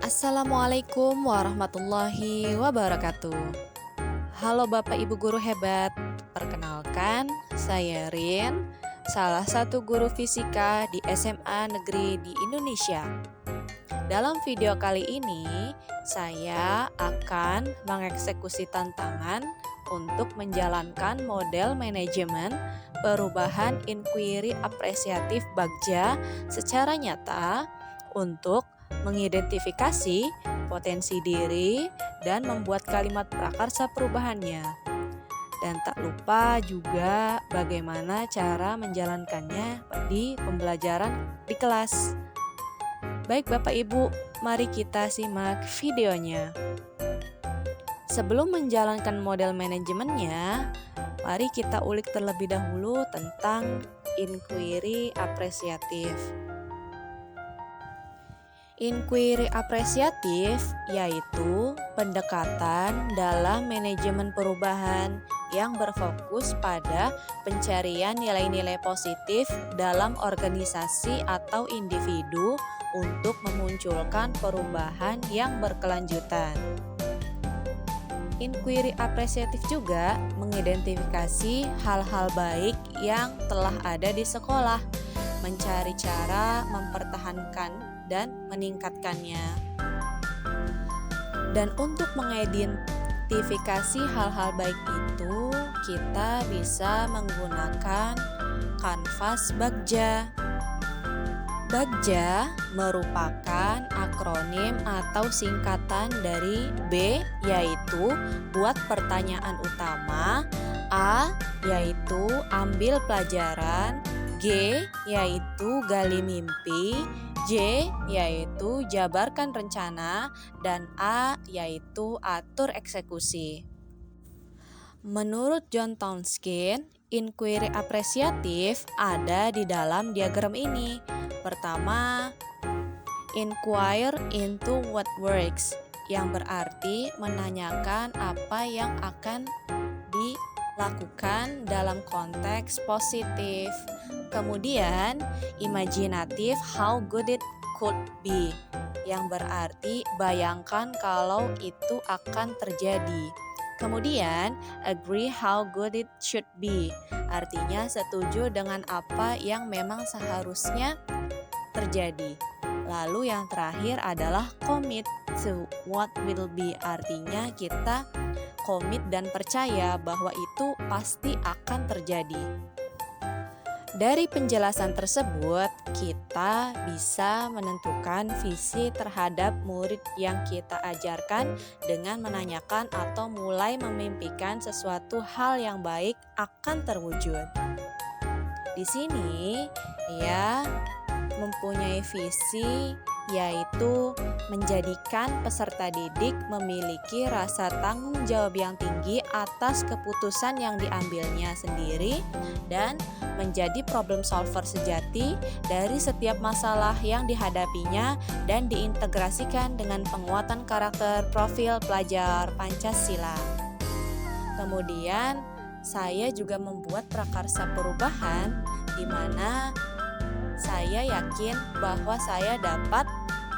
Assalamualaikum warahmatullahi wabarakatuh. Halo Bapak Ibu guru hebat. Perkenalkan, saya Rin, salah satu guru fisika di SMA negeri di Indonesia. Dalam video kali ini, saya akan mengeksekusi tantangan untuk menjalankan model manajemen perubahan inquiry apresiatif Bagja secara nyata untuk mengidentifikasi potensi diri dan membuat kalimat prakarsa perubahannya. Dan tak lupa juga bagaimana cara menjalankannya di pembelajaran di kelas. Baik Bapak Ibu, mari kita simak videonya. Sebelum menjalankan model manajemennya, mari kita ulik terlebih dahulu tentang inquiry apresiatif. Inquiry apresiatif yaitu pendekatan dalam manajemen perubahan yang berfokus pada pencarian nilai-nilai positif dalam organisasi atau individu untuk memunculkan perubahan yang berkelanjutan. Inquiry apresiatif juga mengidentifikasi hal-hal baik yang telah ada di sekolah, mencari cara mempertahankan dan meningkatkannya. Dan untuk mengidentifikasi hal-hal baik itu, kita bisa menggunakan kanvas Bagja. Bagja merupakan akronim atau singkatan dari B yaitu buat pertanyaan utama, A yaitu ambil pelajaran, G yaitu gali mimpi, J yaitu jabarkan rencana, dan A yaitu atur eksekusi. Menurut John Townsend, inquiry apresiatif ada di dalam diagram ini. Pertama, inquire into what works, yang berarti menanyakan apa yang akan dilakukan dalam konteks positif. Kemudian, imaginative how good it could be, yang berarti bayangkan kalau itu akan terjadi. Kemudian, agree how good it should be, artinya setuju dengan apa yang memang seharusnya terjadi. Lalu yang terakhir adalah commit to what will be, artinya kita komit dan percaya bahwa itu pasti akan terjadi. Dari penjelasan tersebut, kita bisa menentukan visi terhadap murid yang kita ajarkan dengan menanyakan atau mulai memimpikan sesuatu hal yang baik akan terwujud. Di sini, ia mempunyai visi yaitu menjadikan peserta didik memiliki rasa tanggung jawab yang tinggi atas keputusan yang diambilnya sendiri dan menjadi problem solver sejati dari setiap masalah yang dihadapinya dan diintegrasikan dengan penguatan karakter profil pelajar Pancasila. Kemudian, saya juga membuat prakarsa perubahan di mana saya yakin bahwa saya dapat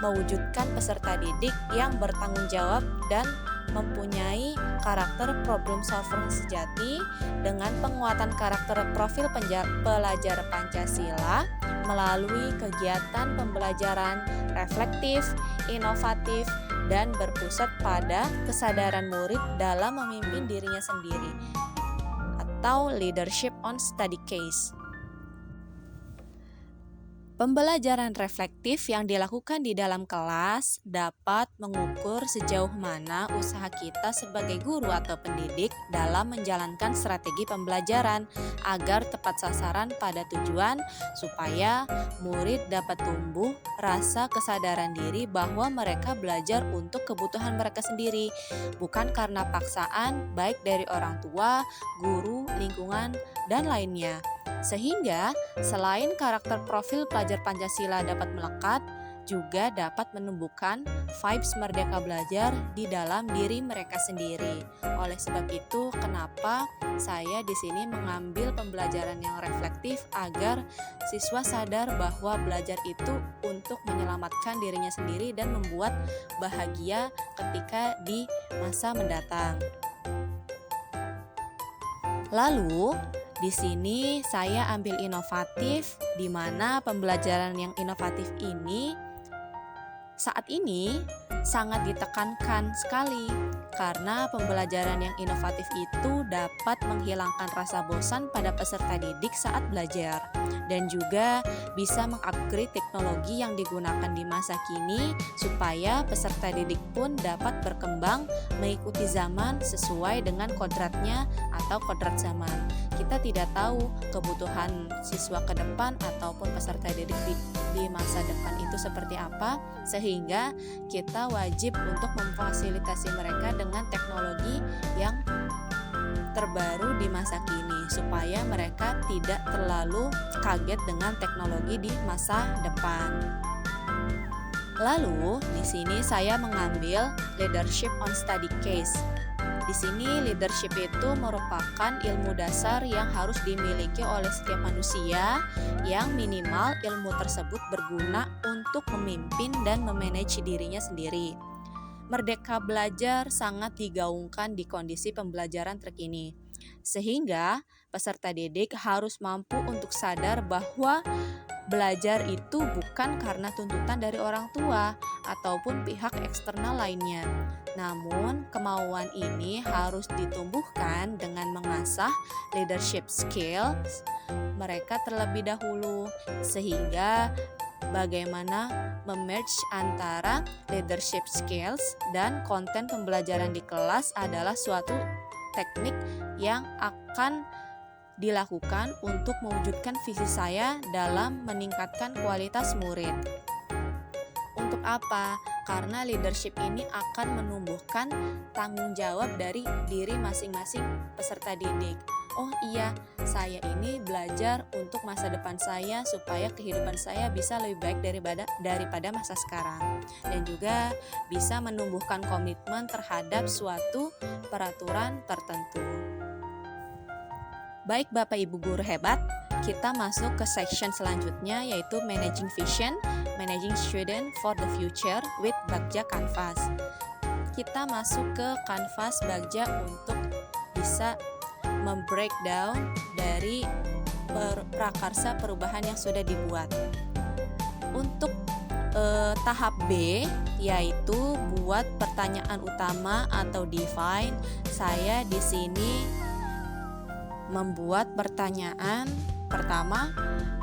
mewujudkan peserta didik yang bertanggung jawab dan mempunyai karakter problem solver sejati dengan penguatan karakter profil pelajar Pancasila melalui kegiatan pembelajaran reflektif, inovatif, dan berpusat pada kesadaran murid dalam memimpin dirinya sendiri atau leadership on study case. Pembelajaran reflektif yang dilakukan di dalam kelas dapat mengukur sejauh mana usaha kita sebagai guru atau pendidik dalam menjalankan strategi pembelajaran agar tepat sasaran pada tujuan supaya murid dapat tumbuh rasa kesadaran diri bahwa mereka belajar untuk kebutuhan mereka sendiri, bukan karena paksaan baik dari orang tua, guru, lingkungan, dan lainnya. Sehingga, selain karakter profil pelajar Pancasila dapat melekat, juga dapat menumbuhkan vibes merdeka belajar di dalam diri mereka sendiri. Oleh sebab itu, kenapa saya di sini mengambil pembelajaran yang reflektif agar siswa sadar bahwa belajar itu untuk menyelamatkan dirinya sendiri dan membuat bahagia ketika di masa mendatang. Lalu, di sini saya ambil inovatif, di mana pembelajaran yang inovatif ini saat ini sangat ditekankan sekali karena pembelajaran yang inovatif itu dapat menghilangkan rasa bosan pada peserta didik saat belajar dan juga bisa mengupgrade teknologi yang digunakan di masa kini supaya peserta didik pun dapat berkembang mengikuti zaman sesuai dengan kodratnya atau kodrat zaman. Kita tidak tahu kebutuhan siswa ke depan ataupun peserta didik di masa depan itu seperti apa, sehingga kita wajib untuk memfasilitasi mereka dengan teknologi yang terbaru di masa kini supaya mereka tidak terlalu kaget dengan teknologi di masa depan. Lalu, di sini saya mengambil leadership on study case. Di sini leadership itu merupakan ilmu dasar yang harus dimiliki oleh setiap manusia yang minimal ilmu tersebut berguna untuk memimpin dan memanage dirinya sendiri. Merdeka belajar sangat digaungkan di kondisi pembelajaran terkini, sehingga peserta didik harus mampu untuk sadar bahwa belajar itu bukan karena tuntutan dari orang tua ataupun pihak eksternal lainnya. Namun, kemauan ini harus ditumbuhkan dengan mengasah leadership skills mereka terlebih dahulu, sehingga bagaimana memerge antara leadership skills dan konten pembelajaran di kelas adalah suatu teknik yang akan dilakukan untuk mewujudkan visi saya dalam meningkatkan kualitas murid. Untuk apa? Karena leadership ini akan menumbuhkan tanggung jawab dari diri masing-masing peserta didik. Oh iya, saya ini belajar untuk masa depan saya supaya kehidupan saya bisa lebih baik daripada masa sekarang. Dan juga bisa menumbuhkan komitmen terhadap suatu peraturan tertentu. Baik Bapak Ibu guru hebat, kita masuk ke section selanjutnya yaitu Managing Vision, Managing Student for the Future with Bagja Canvas. Kita masuk ke Canvas Bagja untuk bisa membreakdown dari prakarsa perubahan yang sudah dibuat. Untuk tahap B yaitu buat pertanyaan utama atau define. Saya di sini membuat pertanyaan pertama,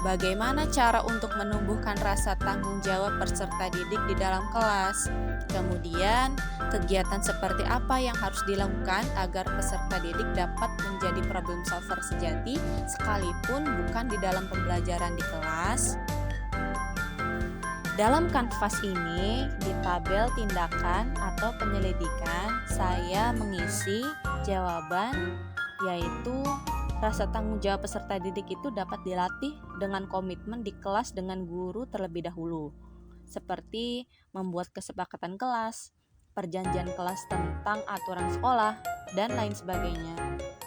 bagaimana cara untuk menumbuhkan rasa tanggung jawab peserta didik di dalam kelas? Kemudian, kegiatan seperti apa yang harus dilakukan agar peserta didik dapat menjadi problem solver sejati sekalipun bukan di dalam pembelajaran di kelas? Dalam kanvas ini, di tabel tindakan atau penyelidikan, saya mengisi jawaban yaitu rasa tanggung jawab peserta didik itu dapat dilatih dengan komitmen di kelas dengan guru terlebih dahulu, seperti membuat kesepakatan kelas, perjanjian kelas tentang aturan sekolah, dan lain sebagainya.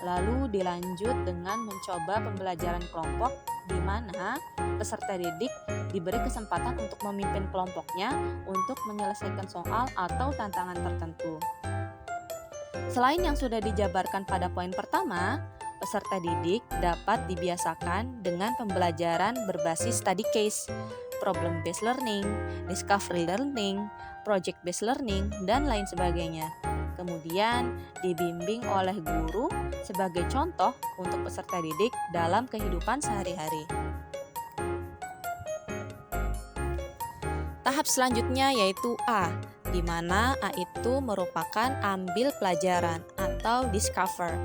Lalu dilanjut dengan mencoba pembelajaran kelompok di mana peserta didik diberi kesempatan untuk memimpin kelompoknya untuk menyelesaikan soal atau tantangan tertentu. Selain yang sudah dijabarkan pada poin pertama, peserta didik dapat dibiasakan dengan pembelajaran berbasis study case, problem based learning, discovery learning, project based learning, dan lain sebagainya. Kemudian dibimbing oleh guru sebagai contoh untuk peserta didik dalam kehidupan sehari-hari. Tahap selanjutnya yaitu A, di mana A itu merupakan ambil pelajaran atau discover.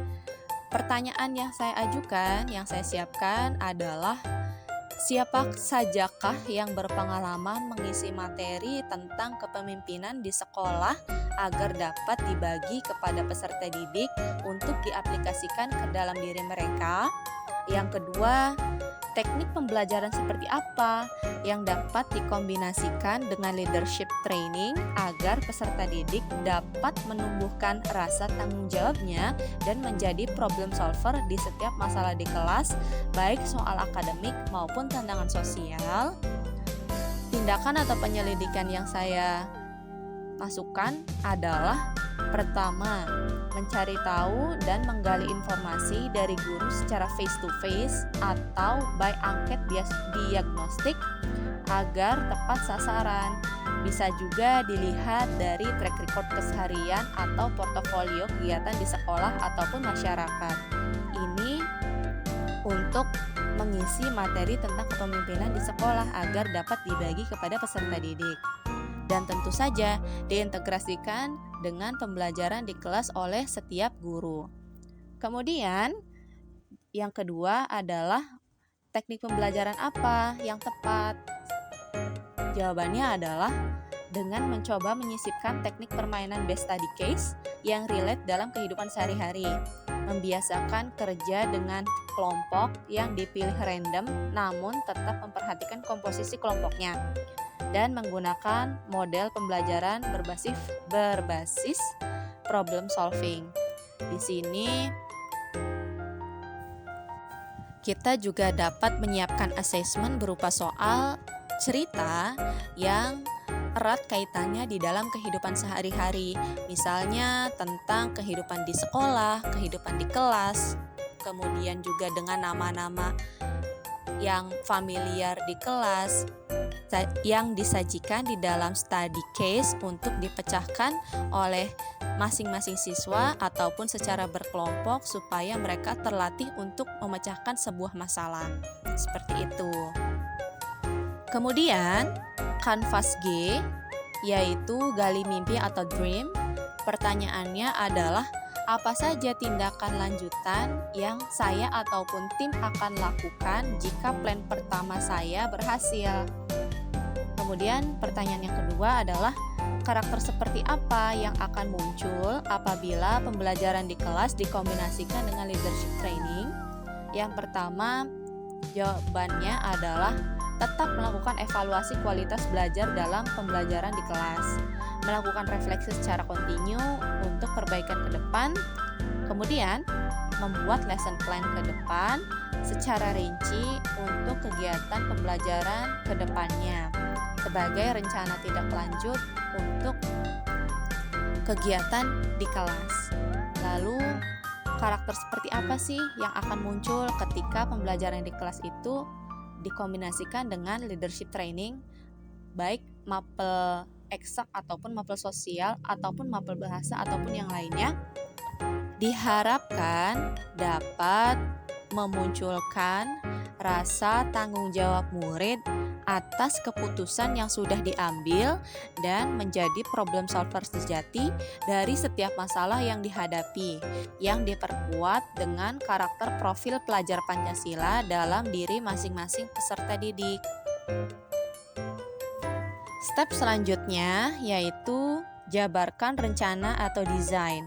Pertanyaan yang saya ajukan, yang saya siapkan adalah siapa sajakah yang berpengalaman mengisi materi tentang kepemimpinan di sekolah agar dapat dibagi kepada peserta didik untuk diaplikasikan ke dalam diri mereka. Yang kedua, teknik pembelajaran seperti apa yang dapat dikombinasikan dengan leadership training agar peserta didik dapat menumbuhkan rasa tanggung jawabnya dan menjadi problem solver di setiap masalah di kelas, baik soal akademik maupun tantangan sosial. Tindakan atau penyelidikan yang saya masukkan adalah pertama, mencari tahu dan menggali informasi dari guru secara face to face atau by angket diagnostik agar tepat sasaran. Bisa juga dilihat dari track record keseharian atau portofolio kegiatan di sekolah ataupun masyarakat. Ini untuk mengisi materi tentang kepemimpinan di sekolah agar dapat dibagi kepada peserta didik. Dan tentu saja diintegrasikan dengan pembelajaran di kelas oleh setiap guru. Kemudian yang kedua adalah teknik pembelajaran apa yang tepat? Jawabannya adalah dengan mencoba menyisipkan teknik permainan based study case yang relate dalam kehidupan sehari-hari. Membiasakan kerja dengan kelompok yang dipilih random namun tetap memperhatikan komposisi kelompoknya. Dan menggunakan model pembelajaran berbasis problem solving. Di sini kita juga dapat menyiapkan assessment berupa soal cerita yang erat kaitannya di dalam kehidupan sehari-hari. Misalnya tentang kehidupan di sekolah, kehidupan di kelas, kemudian juga dengan nama-nama yang familiar di kelas yang disajikan di dalam study case untuk dipecahkan oleh masing-masing siswa ataupun secara berkelompok supaya mereka terlatih untuk memecahkan sebuah masalah. Seperti itu. Kemudian, Canvas G yaitu gali mimpi atau dream. Pertanyaannya adalah apa saja tindakan lanjutan yang saya ataupun tim akan lakukan jika plan pertama saya berhasil? Kemudian pertanyaan yang kedua adalah karakter seperti apa yang akan muncul apabila pembelajaran di kelas dikombinasikan dengan leadership training? Yang pertama, jawabannya adalah tetap melakukan evaluasi kualitas belajar dalam pembelajaran di kelas, melakukan refleksi secara kontinu untuk perbaikan ke depan, kemudian membuat lesson plan ke depan secara rinci untuk kegiatan pembelajaran ke depannya sebagai rencana tindak lanjut untuk kegiatan di kelas. Lalu, karakter seperti apa sih yang akan muncul ketika pembelajaran di kelas itu dikombinasikan dengan leadership training, baik mapel eksak ataupun mapel sosial ataupun mapel bahasa ataupun yang lainnya? Diharapkan dapat memunculkan rasa tanggung jawab murid atas keputusan yang sudah diambil dan menjadi problem solver sejati dari setiap masalah yang dihadapi, yang diperkuat dengan karakter profil pelajar Pancasila dalam diri masing-masing peserta didik. Step selanjutnya yaitu jabarkan rencana atau desain.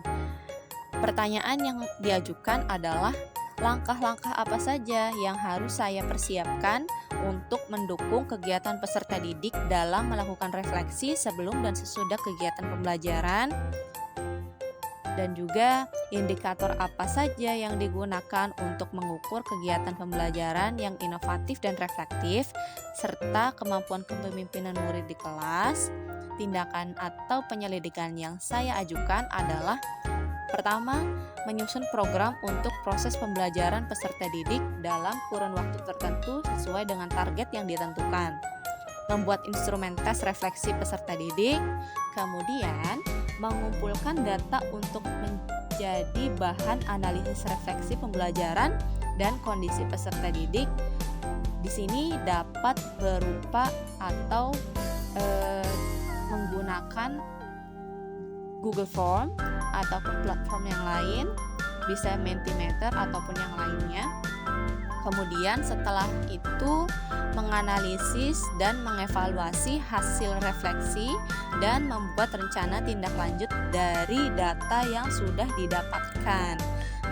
Pertanyaan yang diajukan adalah langkah-langkah apa saja yang harus saya persiapkan untuk mendukung kegiatan peserta didik dalam melakukan refleksi sebelum dan sesudah kegiatan pembelajaran, dan juga indikator apa saja yang digunakan untuk mengukur kegiatan pembelajaran yang inovatif dan reflektif, serta kemampuan kepemimpinan murid di kelas. Tindakan atau penyelidikan yang saya ajukan adalah pertama, menyusun program untuk proses pembelajaran peserta didik dalam kurun waktu tertentu sesuai dengan target yang ditentukan. Membuat instrumen tes refleksi peserta didik, kemudian mengumpulkan data untuk menjadi bahan analisis refleksi pembelajaran dan kondisi peserta didik. Di sini dapat berupa atau menggunakan Google Form ataupun platform yang lain, bisa Mentimeter ataupun yang lainnya. Kemudian setelah itu menganalisis dan mengevaluasi hasil refleksi dan membuat rencana tindak lanjut dari data yang sudah didapatkan.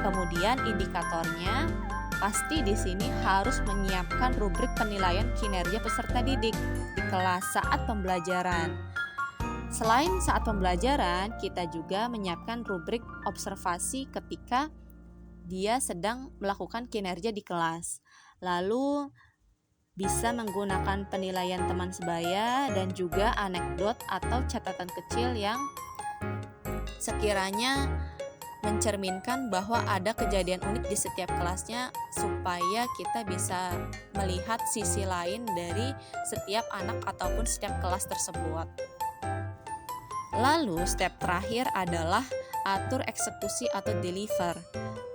Kemudian indikatornya pasti di sini harus menyiapkan rubrik penilaian kinerja peserta didik di kelas saat pembelajaran. Selain saat pembelajaran, kita juga menyiapkan rubrik observasi ketika dia sedang melakukan kinerja di kelas. Lalu bisa menggunakan penilaian teman sebaya dan juga anekdot atau catatan kecil yang sekiranya mencerminkan bahwa ada kejadian unik di setiap kelasnya supaya kita bisa melihat sisi lain dari setiap anak ataupun setiap kelas tersebut. Lalu step terakhir adalah atur eksekusi atau deliver.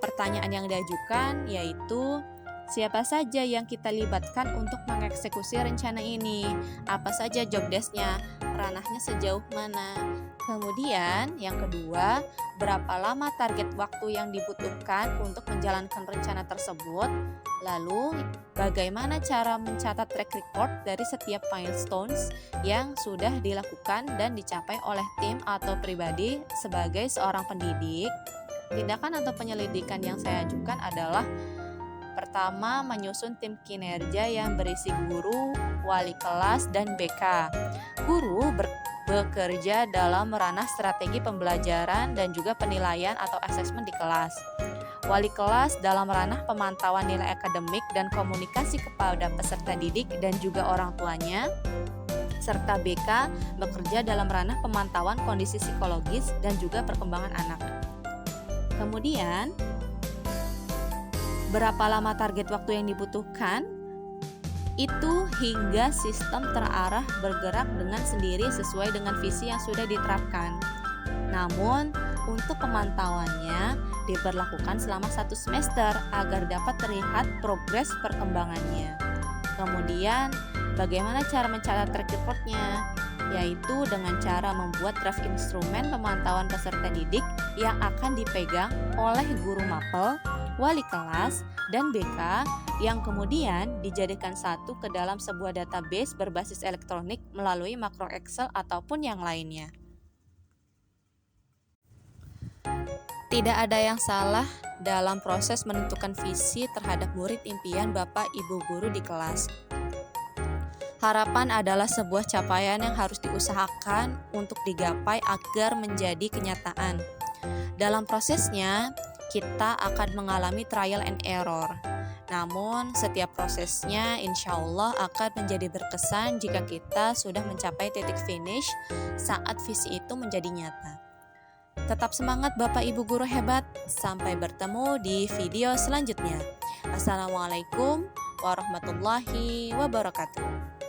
Pertanyaan yang diajukan yaitu siapa saja yang kita libatkan untuk mengeksekusi rencana ini? Apa saja job desk-nya? Ranahnya sejauh mana? Kemudian yang kedua, berapa lama target waktu yang dibutuhkan untuk menjalankan rencana tersebut? Lalu, bagaimana cara mencatat track record dari setiap milestones yang sudah dilakukan dan dicapai oleh tim atau pribadi sebagai seorang pendidik? Tindakan atau penyelidikan yang saya ajukan adalah pertama, menyusun tim kinerja yang berisi guru, wali kelas, dan BK. Guru bekerja dalam ranah strategi pembelajaran dan juga penilaian atau asesmen di kelas. Wali kelas dalam ranah pemantauan nilai akademik dan komunikasi kepada peserta didik dan juga orang tuanya. Serta BK bekerja dalam ranah pemantauan kondisi psikologis dan juga perkembangan anak. Kemudian, berapa lama target waktu yang dibutuhkan? Itu hingga sistem terarah bergerak dengan sendiri sesuai dengan visi yang sudah diterapkan. Namun, untuk pemantauannya diberlakukan selama 1 semester agar dapat terlihat progres perkembangannya. Kemudian, bagaimana cara mencatat track record-nya? Yaitu dengan cara membuat draft instrumen pemantauan peserta didik yang akan dipegang oleh guru mapel, wali kelas, dan BK yang kemudian dijadikan satu ke dalam sebuah database berbasis elektronik melalui makro Excel ataupun yang lainnya. Tidak ada yang salah dalam proses menentukan visi terhadap murid impian Bapak Ibu guru di kelas. Harapan adalah sebuah capaian yang harus diusahakan untuk digapai agar menjadi kenyataan. Dalam prosesnya, kita akan mengalami trial and error. Namun, setiap prosesnya insya Allah akan menjadi berkesan jika kita sudah mencapai titik finish saat visi itu menjadi nyata. Tetap semangat Bapak Ibu guru hebat. Sampai bertemu di video selanjutnya. Assalamualaikum warahmatullahi wabarakatuh.